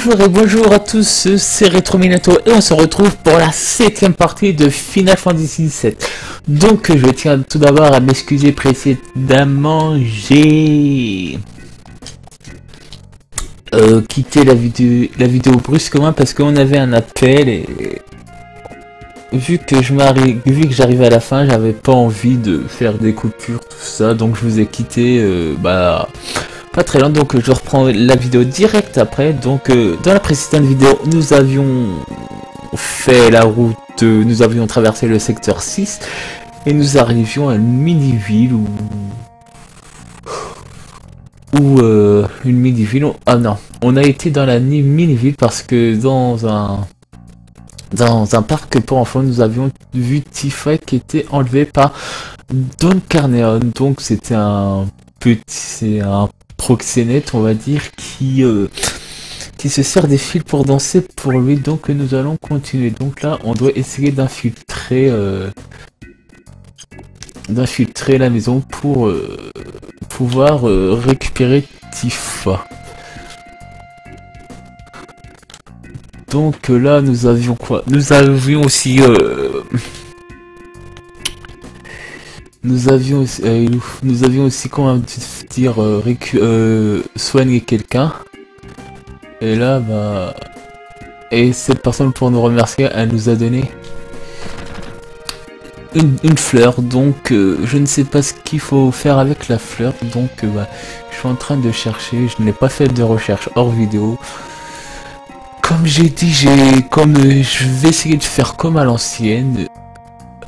Bonjour et bonjour à tous, c'est Retrominato et on se retrouve pour la 7ème partie de Final Fantasy VII. Donc je tiens tout d'abord à m'excuser précédemment, j'ai quitté la vidéo brusquement parce qu'on avait un appel et vu que j'arrivais à la fin, j'avais pas envie de faire des coupures, tout ça, donc je vous ai quitté pas très lent, donc je reprends la vidéo direct après. Donc dans la précédente vidéo, nous avions fait la route, nous avions traversé le secteur 6 et nous arrivions à une mini-ville ou une mini-ville. Ah non, on a été dans la mini-ville parce que dans un parc pour enfants, nous avions vu Tifa qui était enlevé par Don Carneon. Donc c'était un proxénète, on va dire, qui se sert des fils pour danser pour lui. Donc nous allons continuer. Donc là on doit essayer d'infiltrer la maison pour pouvoir récupérer Tifa. Donc là nous avions quoi? Nous avions aussi comment dire, soigner quelqu'un. Et là, et cette personne, pour nous remercier, elle nous a donné une fleur. Donc, je ne sais pas ce qu'il faut faire avec la fleur. Donc, je suis en train de chercher. Je n'ai pas fait de recherche hors vidéo. Comme j'ai dit, je vais essayer de faire comme à l'ancienne.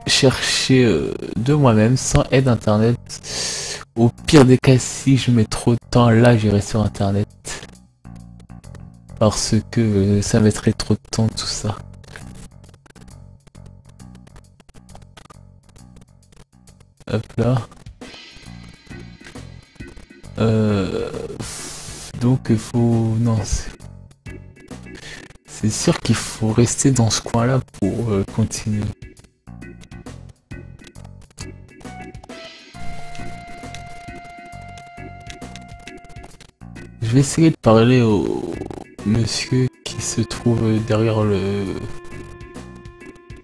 Chercher de moi-même sans aide internet. Au pire des cas, si je mets trop de temps, là j'irai sur internet parce que ça mettrait trop de temps tout ça. Hop là. Donc il faut, non, c'est sûr qu'il faut rester dans ce coin là pour continuer. Je vais essayer de parler au monsieur qui se trouve derrière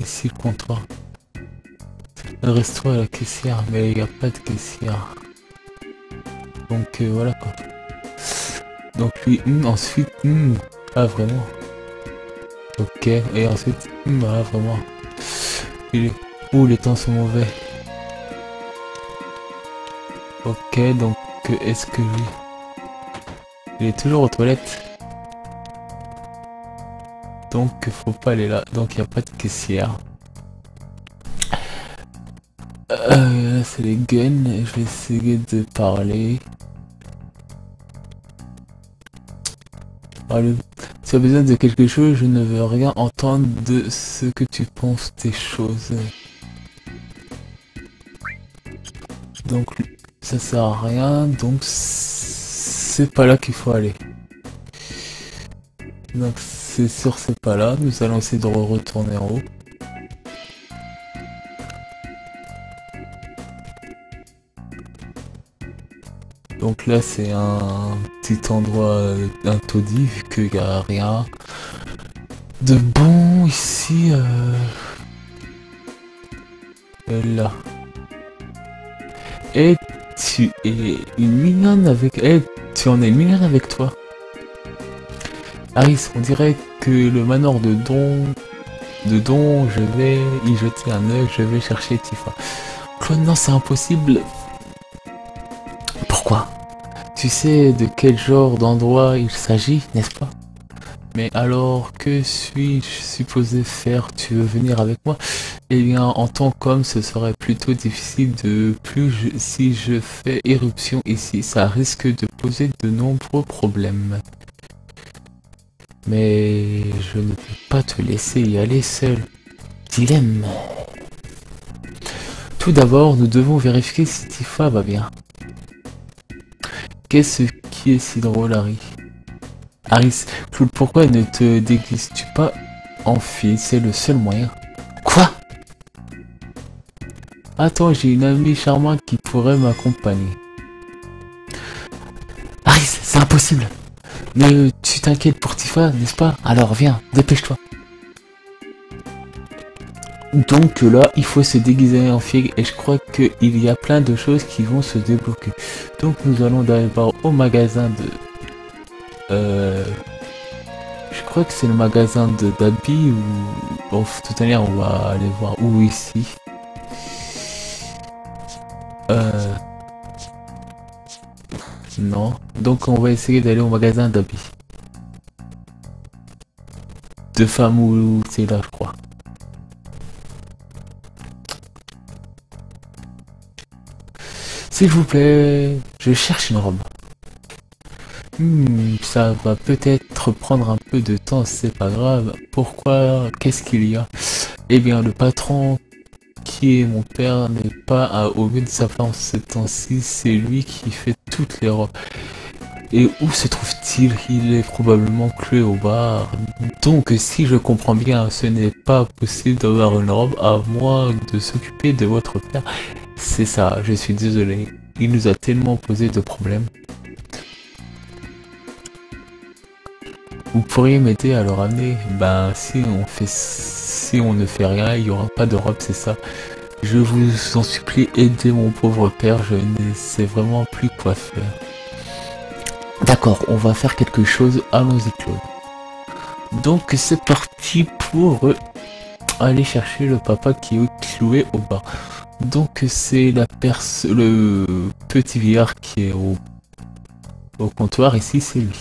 ici le comptoir. Le restaurant et la caissière, mais il n'y a pas de caissière. Donc voilà quoi. Donc lui, ensuite, ah vraiment. Ok, et ensuite, ah vraiment. Les temps sont mauvais. Ok, donc est-ce que lui... Il est toujours aux toilettes. Donc faut pas aller là. Donc il n'y a pas de caissière. Là c'est les guns. Je vais essayer de parler. Si tu as besoin de quelque chose, je ne veux rien entendre de ce que tu penses des choses. Donc ça sert à rien. Donc c'est pas là qu'il faut aller. Donc c'est sûr, c'est pas là. Nous allons essayer de retourner en haut. Donc là c'est un petit endroit, un taudis, vu qu'il n'y a rien de bon ici. Là. Et tu es une mignonne avec... tu en es mignonne avec toi. Aris, on dirait que le manoir de Don, je vais y jeter un œil, je vais chercher Tifa. Claude, non, c'est impossible. Pourquoi? Tu sais de quel genre d'endroit il s'agit, n'est-ce pas? Mais alors, que suis-je supposé faire? Tu veux venir avec moi? Eh bien, en tant qu'homme, ce serait plutôt difficile de si je fais éruption ici, ça risque de poser de nombreux problèmes. Mais je ne peux pas te laisser y aller seul. Dilemme. Tout d'abord, nous devons vérifier si Tifa va bien. Qu'est-ce qui est si drôle, Harry? Aris, Claude, pourquoi ne te déguises-tu pas en fille? C'est le seul moyen. Quoi? Attends, j'ai une amie charmante qui pourrait m'accompagner. Aris, c'est impossible. Mais tu t'inquiètes pour Tifa, n'est-ce pas? Alors viens, dépêche-toi. Donc là, il faut se déguiser en figue et je crois qu'il y a plein de choses qui vont se débloquer. Donc nous allons d'abord au magasin de... je crois que c'est le magasin de d'habits ou... Bon, de toute manière, on va aller voir où ici. Non. Donc on va essayer d'aller au magasin d'habits. De femmes ou c'est là, je crois. S'il vous plaît, je cherche une robe. Ça va peut-être prendre un peu de temps, c'est pas grave. Pourquoi? Qu'est-ce qu'il y a? Eh bien, le patron qui est mon père n'est pas au mieux de sa forme ce temps-ci, c'est lui qui fait toutes les robes. Et où se trouve-t-il? Il est probablement cloué au bar. Donc si je comprends bien, ce n'est pas possible d'avoir une robe à moins de s'occuper de votre père. C'est ça, je suis désolé. Il nous a tellement posé de problèmes. Vous pourriez m'aider à le ramener? Ben si on ne fait rien, il n'y aura pas de robe, c'est ça. Je vous en supplie, aidez mon pauvre père, je ne sais vraiment plus quoi faire. D'accord, on va faire quelque chose, allons-y Claude. Donc c'est parti pour aller chercher le papa qui est cloué au bar. Donc c'est le petit vieillard qui est au comptoir, ici c'est lui.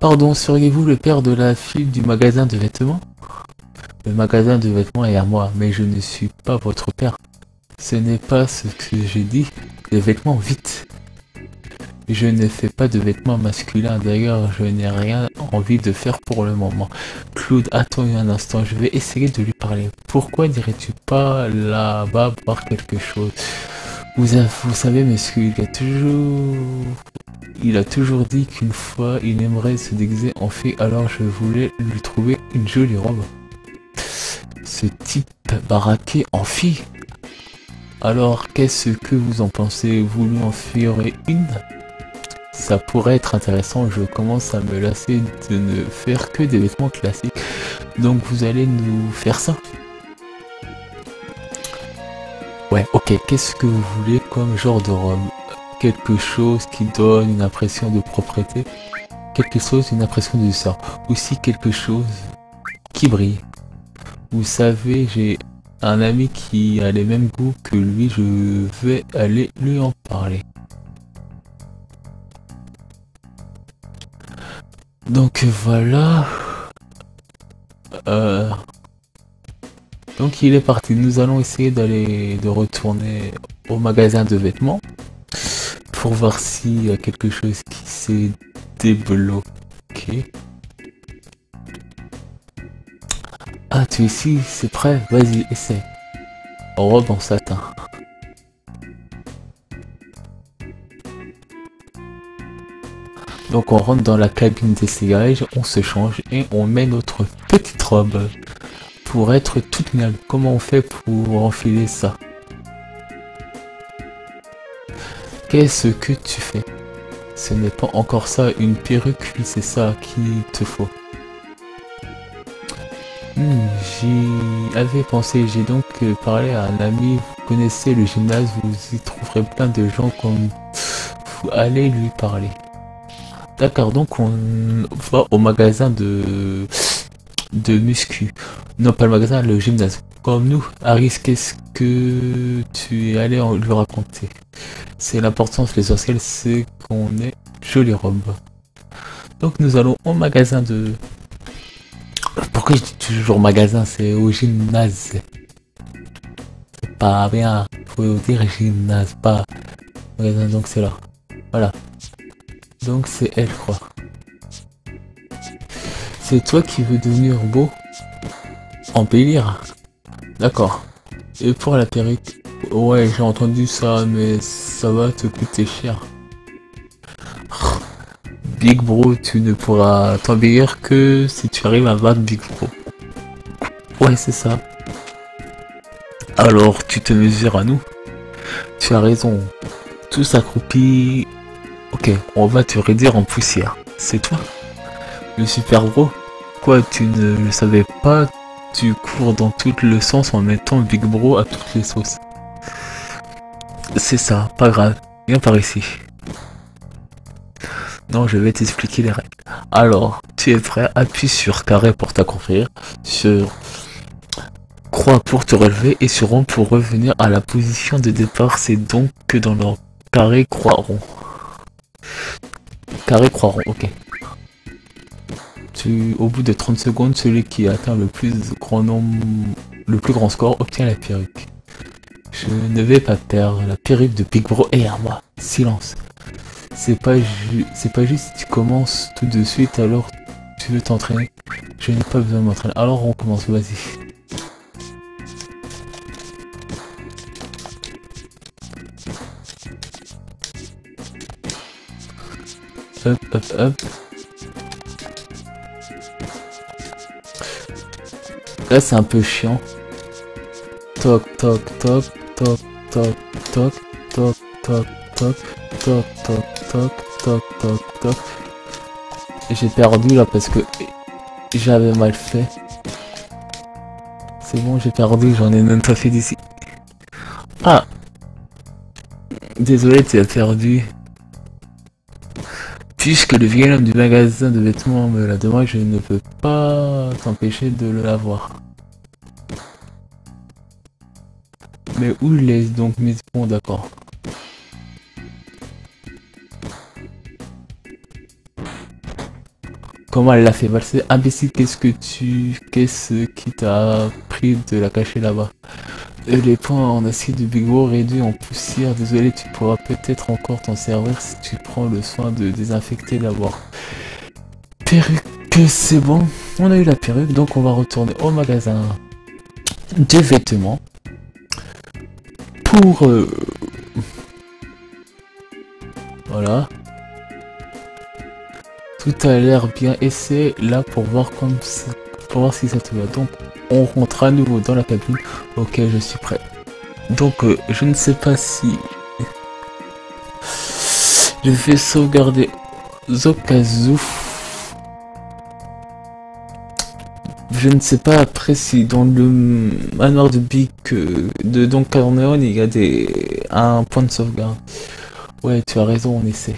Pardon, seriez-vous le père de la fille du magasin de vêtements? Le magasin de vêtements est à moi, mais je ne suis pas votre père. Ce n'est pas ce que j'ai dit. Les vêtements, vite. Je ne fais pas de vêtements masculins, d'ailleurs je n'ai rien envie de faire pour le moment. Claude, attends un instant, je vais essayer de lui parler. Pourquoi n'irais-tu pas là-bas voir quelque chose? Vous savez monsieur, il a toujours dit qu'une fois il aimerait se déguiser en fille, alors je voulais lui trouver une jolie robe. Ce type baraqué en fille? Alors qu'est-ce que vous en pensez? Vous lui en ferez une? Ça pourrait être intéressant, je commence à me lasser de ne faire que des vêtements classiques. Donc vous allez nous faire ça? Ouais, ok, qu'est-ce que vous voulez comme genre de robe? Quelque chose qui donne une impression de propreté? Quelque chose, une impression de douceur? Aussi quelque chose qui brille? Vous savez, j'ai un ami qui a les mêmes goûts que lui, je vais aller lui en parler. Donc voilà. Donc il est parti. Nous allons essayer de retourner au magasin de vêtements pour voir s'il y a quelque chose qui s'est débloqué. Ah, tu es ici, c'est prêt? Vas-y, essaie. Robe en satin. Donc on rentre dans la cabine d'essayage, on se change et on met notre petite robe pour être toute mignonne. Comment on fait pour enfiler ça? Qu'est-ce que tu fais? Ce n'est pas encore ça, une perruque, oui c'est ça qu'il te faut. J'y avais pensé, j'ai donc parlé à un ami, vous connaissez le gymnase, vous y trouverez plein de gens comme vous allez lui parler. D'accord, donc on va au magasin de muscu. Non, pas le magasin, le gymnase. Comme nous, Harry, qu'est-ce que tu es allé lui raconter? C'est l'importance l'essentiel, c'est qu'on ait jolie robe. Donc nous allons au magasin de... Pourquoi je dis toujours magasin? C'est au gymnase. C'est pas bien, faut dire gymnase, pas magasin, donc c'est là. Voilà. Donc c'est elle, je crois. C'est toi qui veux devenir beau? Embellir? D'accord. Et pour la perruque? Ouais, j'ai entendu ça, mais ça va te coûter cher. Big Bro, tu ne pourras t'embellir que si tu arrives à battre Big Bro. Ouais, c'est ça. Alors, tu te mesures à nous? Tu as raison. Tous accroupis Ok, on va te réduire en poussière. C'est toi, le super gros. Quoi, tu ne le savais pas? Tu cours dans tout le sens en mettant Big Bro à toutes les sauces. C'est ça, pas grave. Viens par ici. Non, je vais t'expliquer les règles. Alors, tu es prêt? Appuie sur carré pour t'accroupir, sur croix pour te relever et sur rond pour revenir à la position de départ. C'est donc que dans leur carré, croix, rond. Carré, croix, rond, ok. Au bout de 30 secondes, celui qui atteint le plus grand score obtient la perruque. Je ne vais pas perdre la perruque de Big Bro et à moi. Silence. C'est pas juste si tu commences tout de suite, alors tu veux t'entraîner. Je n'ai pas besoin de m'entraîner. Alors on commence, vas-y. Hop, hop, hop. Là c'est un peu chiant. Toc, toc, toc, toc, toc, toc, toc, toc, toc, toc, toc, toc, toc, toc, toc. J'ai perdu là parce que j'avais mal fait. C'est bon, j'ai perdu, j'en ai même pas fait d'ici. Ah! Désolé, tu as perdu. Puisque le vieil homme du magasin de vêtements me l'a demandé, je ne peux pas t'empêcher de l'avoir. Mais où je laisse donc mes ponts, d'accord. Comment elle l'a fait valser? Imbécile, qu'est-ce qui t'a pris de la cacher là-bas? Les points en acier de Big Bro réduits en poussière. Désolé, tu pourras peut-être encore t'en servir si tu prends le soin de désinfecter d'abord. Perruque, c'est bon. On a eu la perruque, donc on va retourner au magasin de vêtements. Pour... Voilà. Tout a l'air bien et c'est là pour voir si ça te va. Donc on rentre à nouveau dans la cabine. Ok, je suis prêt. Donc je ne sais pas si je vais sauvegarder Zokazu. Je ne sais pas après si dans le manoir de Big de Don Corleone il y a un point de sauvegarde. Ouais, tu as raison, on essaie.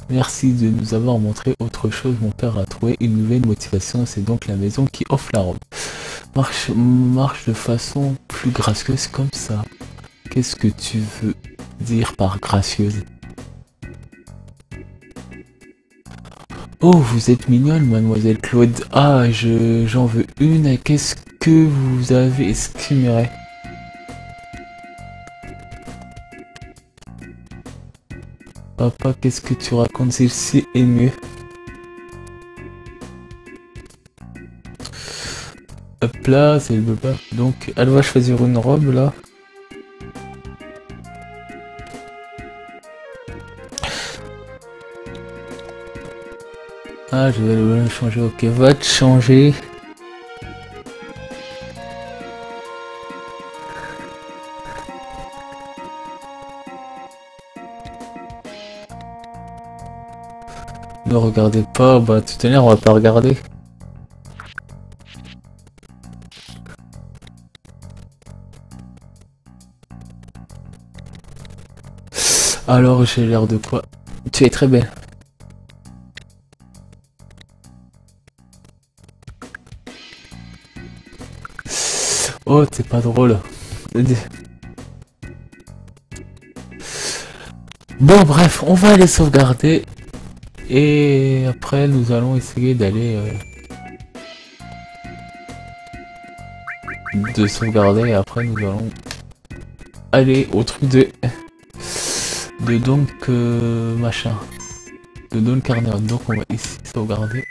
Merci de nous avoir montré autre chose. Mon père a trouvé une nouvelle motivation. C'est donc la maison qui offre la robe. Marche de façon plus gracieuse comme ça. Qu'est-ce que tu veux dire par gracieuse? Oh, vous êtes mignonne, mademoiselle Claude. Ah, j'en veux une. Qu'est-ce que vous avez esquimé? Papa, qu'est-ce que tu racontes? Celle-ci est mieux. Hop là, c'est le papa. Donc, elle va choisir une robe là. Ah, je vais le changer. Ok, va te changer. Ne regardez pas, bah tout à l'heure on va pas regarder. Alors j'ai l'air de quoi? Tu es très belle. Oh, c'est pas drôle. Bon bref, on va aller sauvegarder. Et après nous allons essayer d'aller de sauvegarder et après nous allons aller au truc de donc machin de Don Corleone. Donc on va ici sauvegarder,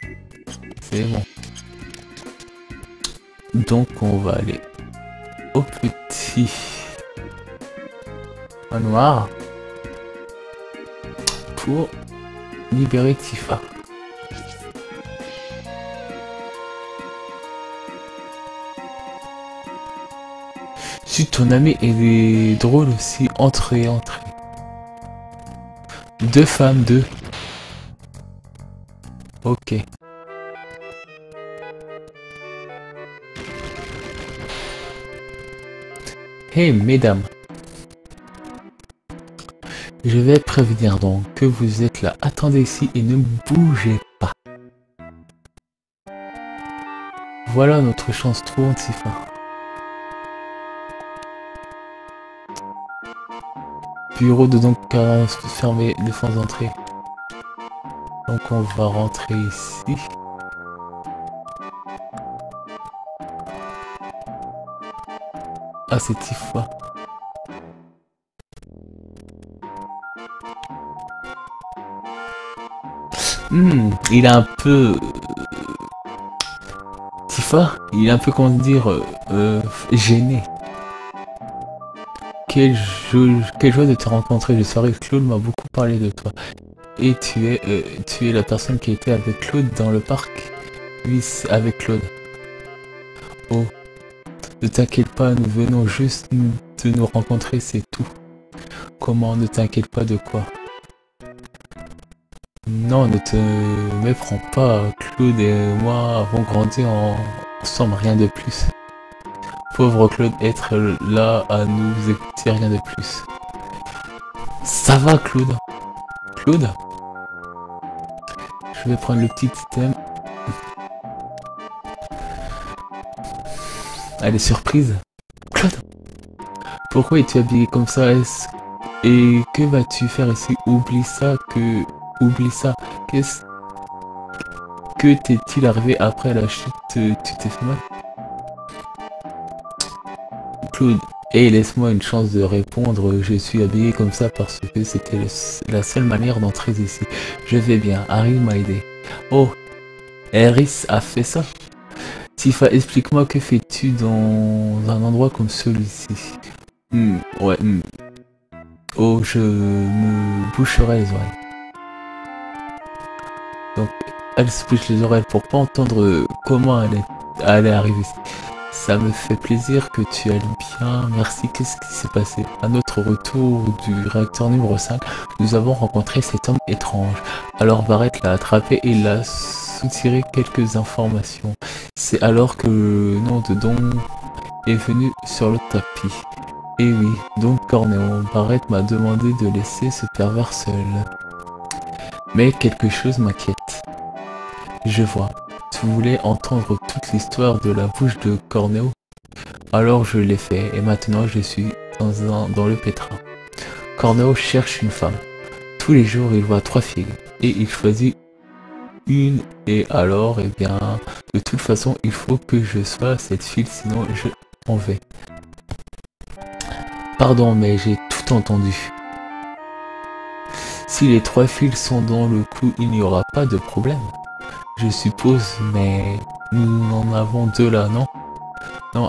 c'est bon. Donc on va aller au petit manoir pour libérer Tifa. Si ton ami est drôle aussi, entrez. Deux femmes, deux. Ok. Hey, mesdames. Je vais prévenir donc que vous êtes là. Attendez ici et ne bougez pas. Voilà notre chance trop Tifa. Bureau de donc fermé, défense d'entrée. Donc on va rentrer ici. Ah, c'est Tifa. Il est un peu... Tifa, il est un peu, comment dire, gêné. Quelle joie de te rencontrer. Je sais que Claude m'a beaucoup parlé de toi. Et tu es la personne qui était avec Claude dans le parc. Oui, c'est avec Claude. Oh, ne t'inquiète pas, nous venons juste de nous rencontrer, c'est tout. Comment, ne t'inquiète pas de quoi? Non, ne te méprends pas. Claude et moi avons grandi ensemble, rien de plus. Pauvre Claude, être là à nous écouter, rien de plus. Ça va, Claude? Claude? Je vais prendre le petit item. Elle est surprise. Claude? Pourquoi es-tu habillé comme ça? Et que vas-tu faire ici? Oublie ça, Oublie ça. Que t'est-il arrivé après la chute? Tu t'es fait mal? Claude, hey, laisse-moi une chance de répondre. Je suis habillé comme ça parce que c'était la seule manière d'entrer ici. Je vais bien. Harry m'a aidé. Oh, Harris a fait ça? Tifa, explique-moi que fais-tu dans un endroit comme celui-ci? Ouais. Oh, je me boucherai les oreilles. Donc, elle se bouche les oreilles pour pas entendre comment elle est arrivée ici. Ça me fait plaisir que tu ailles bien, merci. Qu'est-ce qui s'est passé? À notre retour du réacteur numéro 5, nous avons rencontré cet homme étrange. Alors Barrett l'a attrapé et il a soutiré quelques informations. C'est alors que le nom de Don est venu sur le tapis. Et oui, donc Cornéo, Barrett m'a demandé de laisser ce pervers seul. Mais quelque chose m'inquiète. Je vois. Tu voulais entendre toute l'histoire de la bouche de Cornéo? Alors je l'ai fait et maintenant je suis dans le pétrin. Cornéo cherche une femme. Tous les jours il voit 3 filles et il choisit une et alors eh bien de toute façon il faut que je sois cette fille sinon je m'en vais. Pardon mais j'ai tout entendu. Si les 3 filles sont dans le coup il n'y aura pas de problème. Je suppose, mais nous en avons 2 là, non? Non,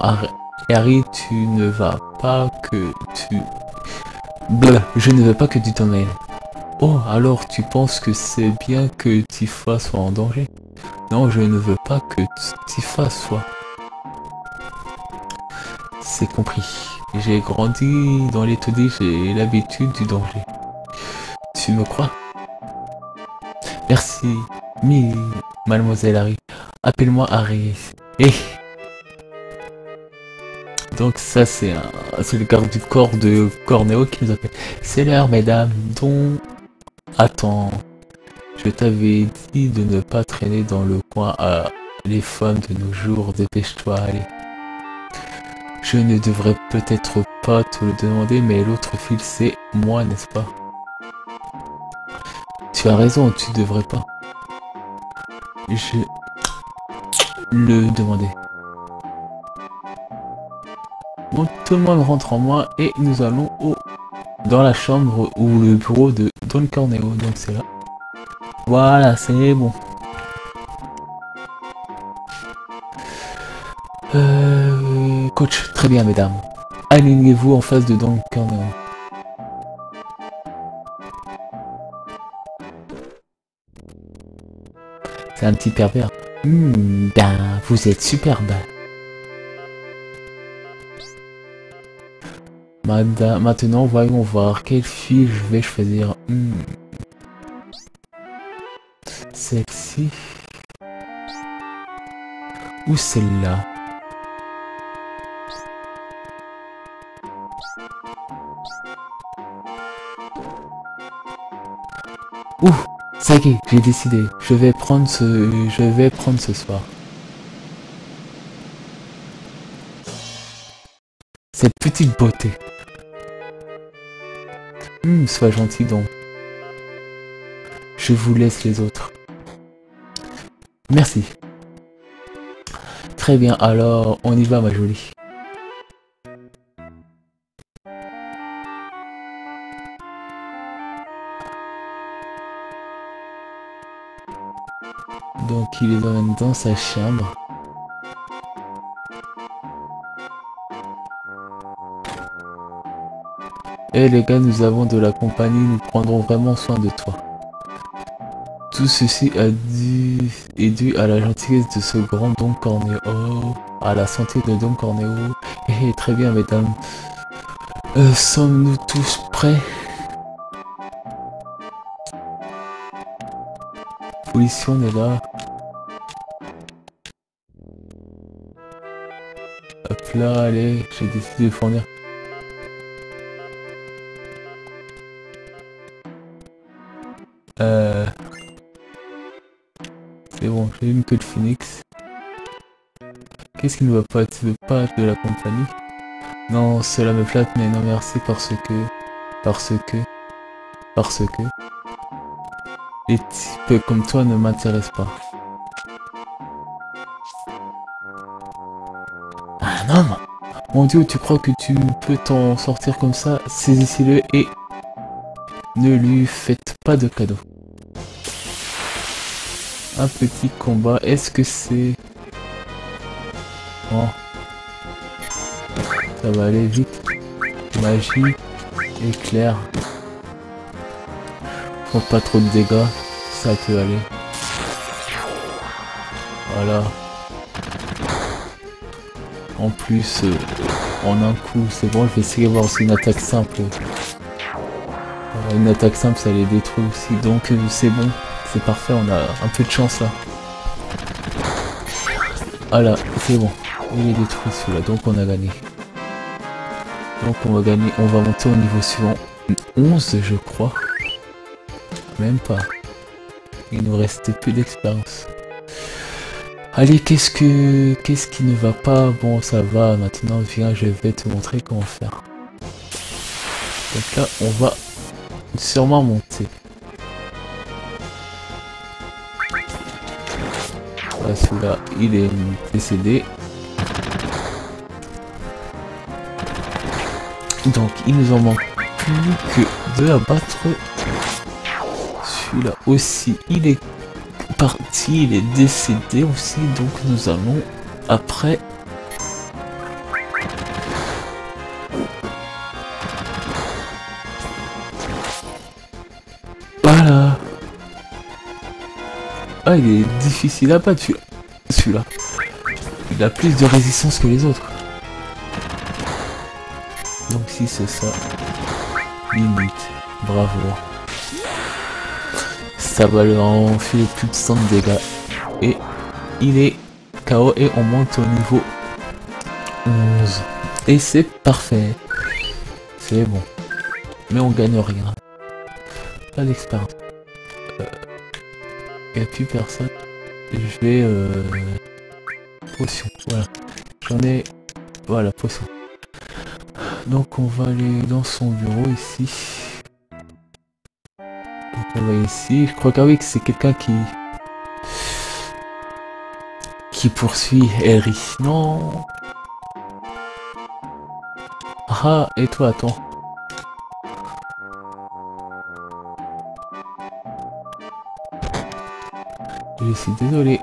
Harry, tu ne vas pas que tu... Bleu, je ne veux pas que tu t'en mêles. Oh, alors tu penses que c'est bien que Tifa soit en danger? Non, je ne veux pas que Tifa soit. C'est compris. J'ai grandi dans les taudis, j'ai l'habitude du danger. Tu me crois? Merci, mademoiselle Harry. Appelle-moi Harry. Donc ça c'est le garde du corps de Cornéo qui nous appelle. C'est l'heure mesdames, dont... Attends, je t'avais dit de ne pas traîner dans le coin à les femmes de nos jours, dépêche-toi, allez. Je ne devrais peut-être pas te le demander, mais l'autre fille c'est moi, n'est-ce pas? Tu as raison, tu devrais pas. Je le demandais. Bon, tout le monde rentre en moi et nous allons dans la chambre ou le bureau de Don Corneo, donc c'est là. Voilà, c'est bon. Coach, très bien mesdames. Alignez-vous en face de Don Corneo. C'est un petit pervers. Ben, vous êtes superbe. Maintenant, voyons voir quelle fille je vais choisir. ici. Ou celle-là. Ouh, ça y est, j'ai décidé. Je vais prendre ce soir. Cette petite beauté. Sois gentil donc. Je vous laisse les autres. Merci. Très bien, alors on y va ma jolie. Donc il les emmène dans sa chambre. Eh les gars, nous avons de la compagnie, nous prendrons vraiment soin de toi. Tout ceci est dû à la gentillesse de ce grand Don Corneo, à la santé de Don Corneo. Eh très bien mesdames, sommes-nous tous prêts? Policier, on est là. Hop là, allez, j'ai décidé de fournir. C'est bon, j'ai une queue de phoenix. Qu'est-ce qui ne va pas? Tu veux pas de la compagnie? Non, cela me flatte, mais non merci parce que... Les types comme toi ne m'intéressent pas. Un homme? Mon dieu, tu crois que tu peux t'en sortir comme ça? Saisissez-le et... ne lui faites pas de cadeau. Un petit combat, est-ce que c'est... Bon. Ça va aller vite. Magie, éclair. Faut pas trop de dégâts, ça peut aller. Voilà. En plus, en un coup, c'est bon, je vais essayer de voir aussi une attaque simple. Une attaque simple, ça les détruit aussi, donc c'est bon. C'est parfait, on a un peu de chance là. Voilà, c'est bon. Il est détruit celui-là, donc on a gagné. Donc on va gagner, on va monter au niveau suivant. 11 je crois. Même pas. Il nous restait plus d'expérience. Allez, qu'est-ce qui ne va pas? Bon, ça va, maintenant viens, je vais te montrer comment faire. Donc là, on va sûrement monter. Voilà, celui-là, il est décédé. Donc, il nous en manque plus que 2 à battre. Celui-là aussi, il est parti, il est décédé aussi. Donc, nous allons après... Voilà. Ah, il est difficile à battre celui-là. Il a plus de résistance que les autres. Donc si c'est ça, limite, bravo. Ça va leur enfiler plus de 100 de dégâts. Et il est KO et on monte au niveau 11. Et c'est parfait. C'est bon. Mais on gagne rien. Pas d'expérience. Il n'y a plus personne. Je vais... Potion, voilà. J'en ai... Voilà, potion. Donc on va aller dans son bureau ici. Donc on va ici. Je crois qu'avec c'est quelqu'un qui poursuit Harry. Non. Ah, et toi, attends. Je suis désolé.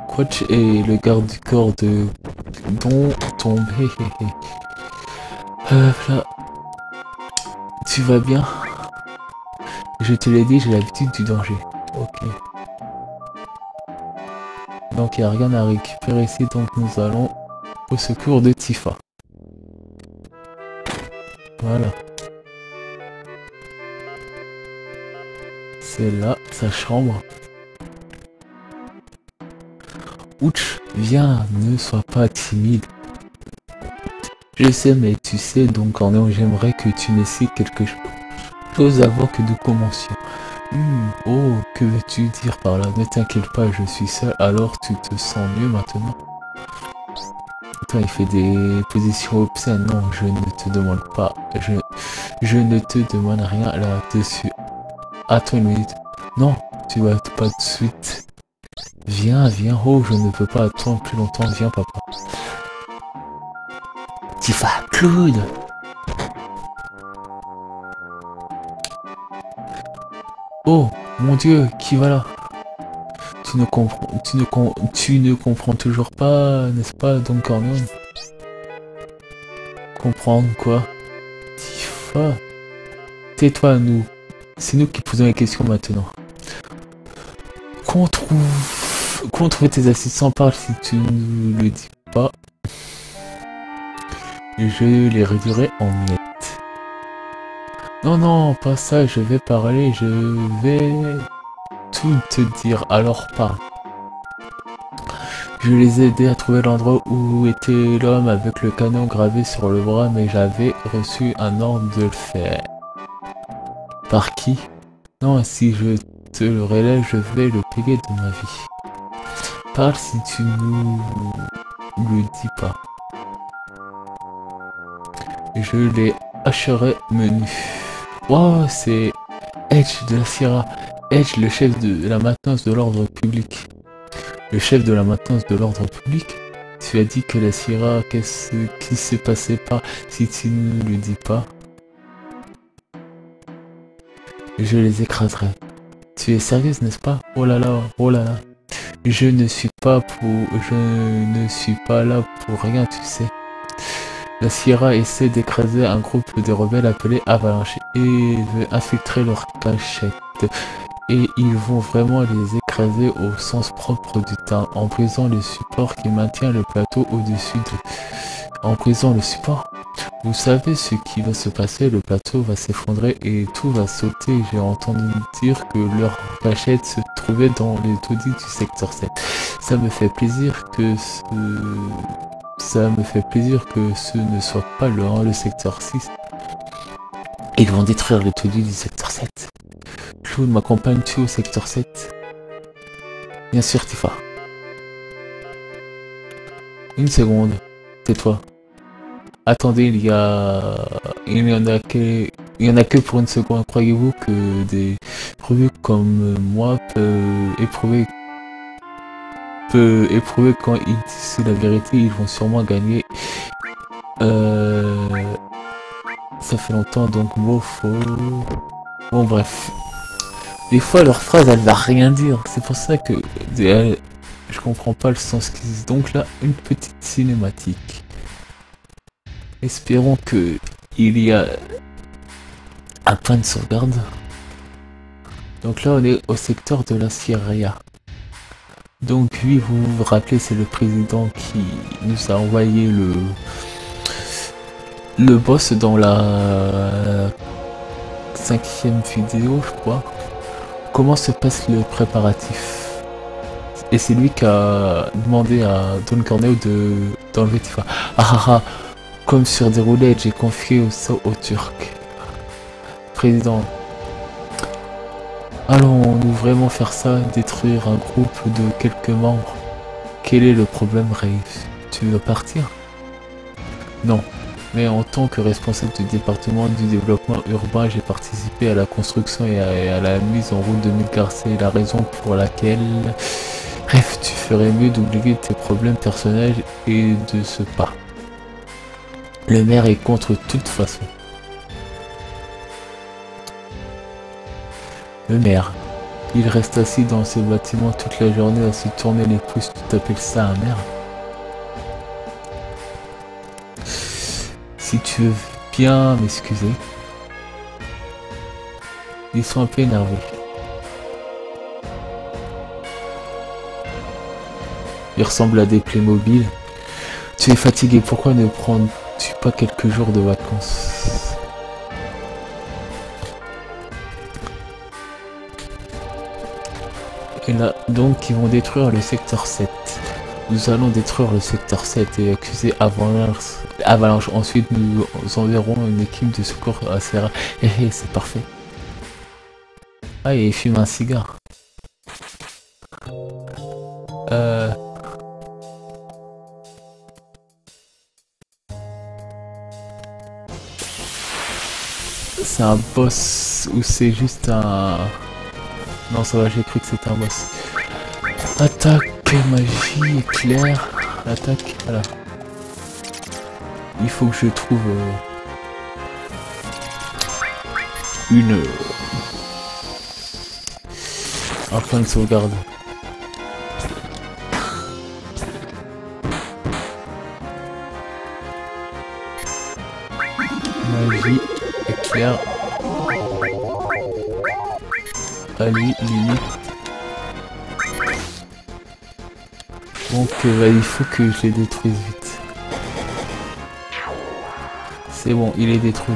Quatch est le garde du corps de Don tombe. Là. Tu vas bien? Je te l'ai dit, j'ai l'habitude du danger. Ok. Donc il n'y a rien à récupérer ici, donc nous allons au secours de Tifa. Voilà. C'est là, sa chambre. Viens, ne sois pas timide. Je sais, mais tu sais, donc Cornéon, j'aimerais que tu m'essayes quelque chose avant que nous commencions. Oh, que veux-tu dire par là? Ne t'inquiète pas, je suis seul, alors tu te sens mieux maintenant? Toi, il fait des positions obscènes. Non, je ne te demande pas. Je ne te demande rien là-dessus. Attends une minute. Non, tu vas pas de suite. Viens, viens. Oh, je ne peux pas attendre plus longtemps. Viens, papa. Tifa, Claude. Oh, mon Dieu, qui va là? Tu ne comprends toujours pas, n'est-ce pas, Don Corleone? Comprendre quoi? Tifa. Tais-toi, nous. C'est nous qui posons les questions maintenant. Qu'on trouve tes assistants, parle si tu ne le dis pas. Je les réduirai en miettes. Non, non, pas ça, je vais parler, je vais tout te dire, alors pas. Je les ai aidés à trouver l'endroit où était l'homme avec le canon gravé sur le bras, mais j'avais reçu un ordre de le faire. Par qui? Non, si je te le relève, je vais le payer de ma vie. Parle si tu nous le dis pas. Je les hacherai menu. Wow, c'est Edge de la Sierra. Edge, le chef de la maintenance de l'ordre public. Le chef de la maintenance de l'ordre public? Tu as dit que la Sierra, qu'est-ce qui s'est passé par si tu ne le dis pas? Je les écraserai. Tu es sérieuse, n'est-ce pas? Oh là là, oh là là. Je ne suis pas là pour rien, tu sais. La Sierra essaie d'écraser un groupe de rebelles appelés Avalanche et veut infiltrer leur cachette. Et ils vont vraiment les écraser au sens propre du terme, en brisant le support qui maintient le plateau au-dessus de... En brisant le support? Vous savez ce qui va se passer, le plateau va s'effondrer et tout va sauter. J'ai entendu dire que leur cachette se trouvait dans les taudis du secteur 7. Ça me fait plaisir que ce ne soit pas le secteur 6. Ils vont détruire les taudis du secteur 7. Claude, m'accompagnes-tu au secteur 7? Bien sûr, Tifa. Une seconde, tais-toi. Attendez, il y en a que pour une seconde. Croyez-vous que des revues comme moi peuvent éprouver quand ils disent la vérité? Ils vont sûrement gagner. Ça fait longtemps, donc bon, bon, bref. Des fois, leur phrase, elle va rien dire. C'est pour ça que je comprends pas le sens qu'ils disent. Donc là, une petite cinématique. Espérons que il y a un point de sauvegarde. Donc là, on est au secteur de la Sierra. Donc lui, vous vous rappelez, c'est le président qui nous a envoyé le boss dans la 5e vidéo, je crois. Comment se passe le préparatif? Et c'est lui qui a demandé à Don Corneo d'enlever Tifa. Comme sur des roulettes, j'ai confié ça aux Turcs. Président. Allons-nous vraiment faire ça? Détruire un groupe de quelques membres? Quel est le problème, Rafe? Tu veux partir? Non. Mais en tant que responsable du département du développement urbain, j'ai participé à la construction et à la mise en route de Midgar. C'est la raison pour laquelle... Bref, tu ferais mieux d'oublier tes problèmes personnels et de ce pas. Le maire est contre toute façon. Le maire. Il reste assis dans ce bâtiment toute la journée à se tourner les pouces. Tu t'appelles ça un maire? Si tu veux bien m'excuser. Ils sont un peu énervés. Ils ressemblent à des Playmobil. Tu es fatigué, pourquoi ne prends-tu pas quelques jours de vacances? Et là, donc, ils vont détruire le secteur 7. Nous allons détruire le secteur 7 et accuser Avalanche. Ensuite, nous enverrons une équipe de secours à Serra. C'est parfait. Ah, il fume un cigare. C'est un boss ou c'est juste un... Non, ça va, j'ai cru que c'était un boss. Attaque, magie, éclair, attaque, voilà. Il faut que je trouve un point de sauvegarde. Magie, éclair. Allez, limite. Donc il faut que je les détruise vite. C'est bon, il est détruit.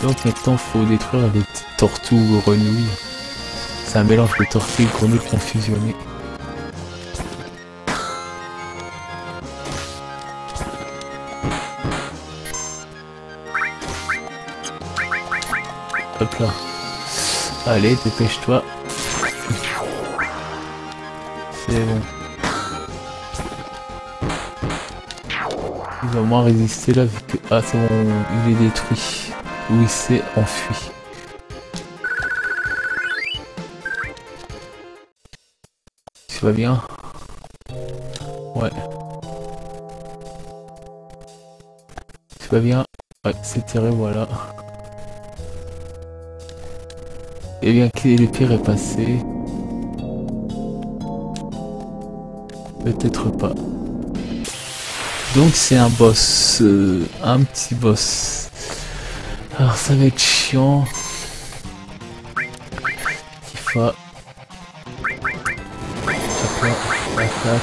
Donc maintenant il faut détruire les petites tortues ou grenouilles. C'est un mélange de tortues et grenouilles qui ont fusionné. Hop là. Allez, dépêche-toi. C'est bon. Il va moins résister là vu que... Ah c'est bon, il est détruit. Ou il s'est enfui. Tu vas bien? Ouais. Tu vas bien? Ouais, c'est terrible, voilà. Et bien que le pire est passé. Peut-être pas. Donc c'est un boss, un petit boss. Alors ça va être chiant. Tifa. Attaque.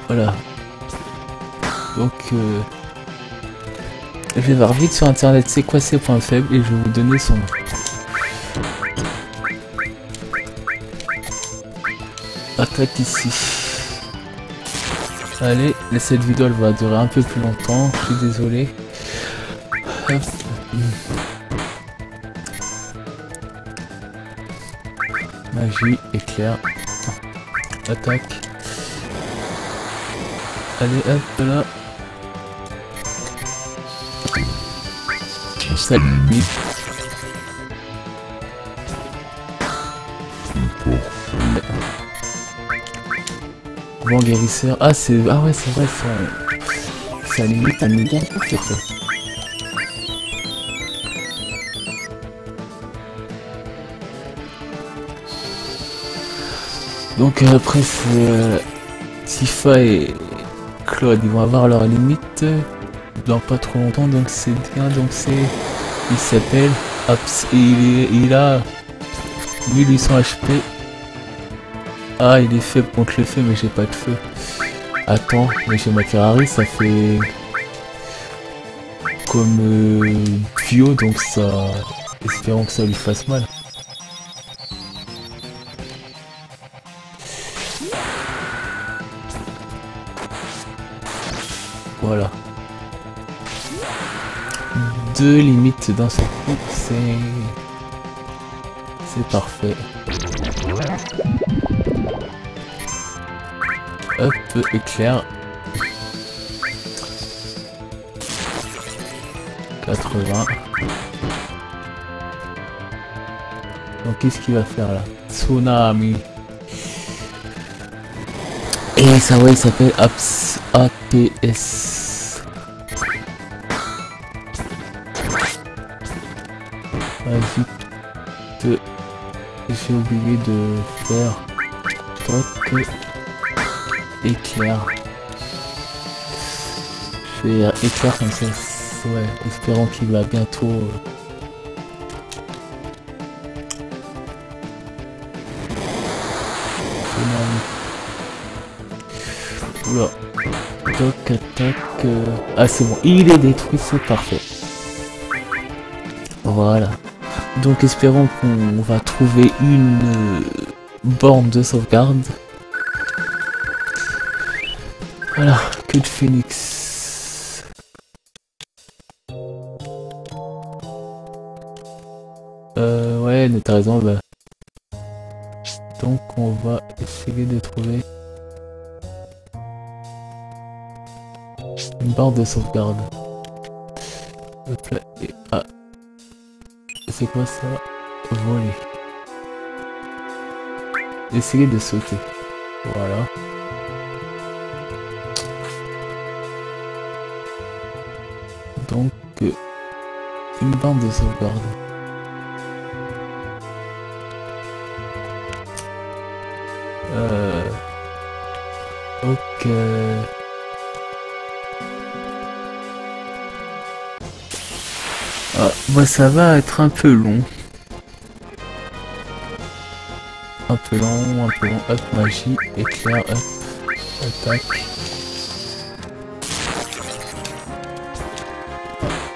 Voilà. Donc je vais voir vite sur internet c'est quoi ses points faibles et je vais vous donner son nom. Attaque ici. Allez, cette vidéo elle va durer un peu plus longtemps, je suis désolé. Hop. Magie, éclair. Attaque. Allez, hop là. Salut. Bon guérisseur. Ah c'est. Ah ouais c'est vrai ça limite un méga fait. Donc après c'est Tifa et Claude ils vont avoir leur limite dans pas trop longtemps donc c'est bien donc c'est. Il s'appelle il a 1800 HP. Ah il est faible contre le feu mais j'ai pas de feu. Attends, mais j'ai ma Ferrari ça fait comme bio donc ça. Espérons que ça lui fasse mal. Voilà. 2 limites d'un seul coup, c'est parfait. Hop, éclair. 80. Donc qu'est-ce qu'il va faire là? Tsunami. Et ça ouais il s'appelle APS. Vas-y. J'ai oublié de faire toc éclair. Je vais éclair comme ça. Ouais, espérons qu'il va bientôt. Oula. Toc attaque. Ah c'est bon, il est détruit, c'est parfait. Voilà. Donc espérons qu'on va trouver une borne de sauvegarde. Voilà, que de phénix. Ouais, t'as raison, bah. Donc on va essayer de trouver une barre de sauvegarde. Hop là, et ah. C'est quoi ça? Voler. Essayer de sauter. Voilà. Donc, une bande de sauvegarde. Ok. Ah, bah ça va être un peu long. Un peu long, hop, magie, éclair, hop, attaque.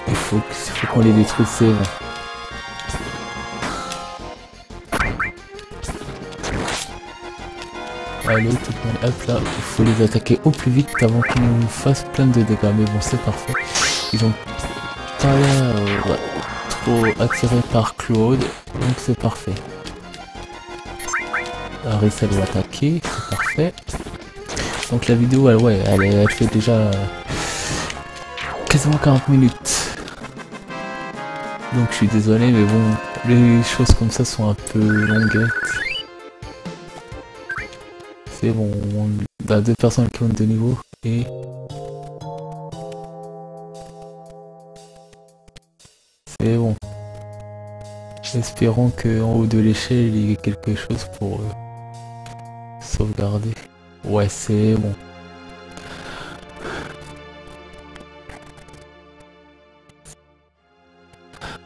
Il faut qu'on les détruise, c'est bon. Allez, tout le monde, hop là, il faut les attaquer au plus vite avant qu'ils nous fassent plein de dégâts. Mais bon, c'est parfait. Ils ont pas l'air trop attirés par Claude, donc c'est parfait. Harry, ça doit attaquer, c'est parfait. Donc la vidéo, elle fait déjà quasiment 40 minutes. Donc je suis désolé, mais bon, les choses comme ça sont un peu longuettes. C'est bon, on a 2 personnes qui ont 2 niveaux et... C'est bon. Espérons qu'en haut de l'échelle, il y ait quelque chose pour sauvegarder. Ouais, c'est bon.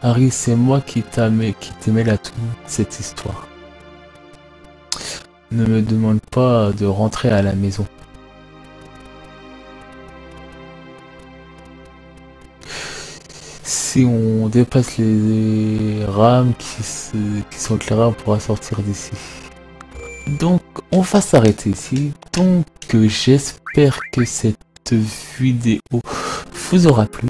Harry, c'est moi qui t'ai mêlé à toute cette histoire. Ne me demande pas de rentrer à la maison. Si on dépasse les rames qui sont éclairées, on pourra sortir d'ici. Donc, on va s'arrêter ici. Donc, j'espère que cette vidéo vous aura plu.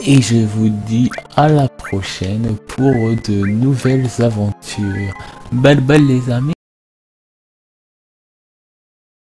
Et je vous dis à la prochaine pour de nouvelles aventures. Bye bye les amis.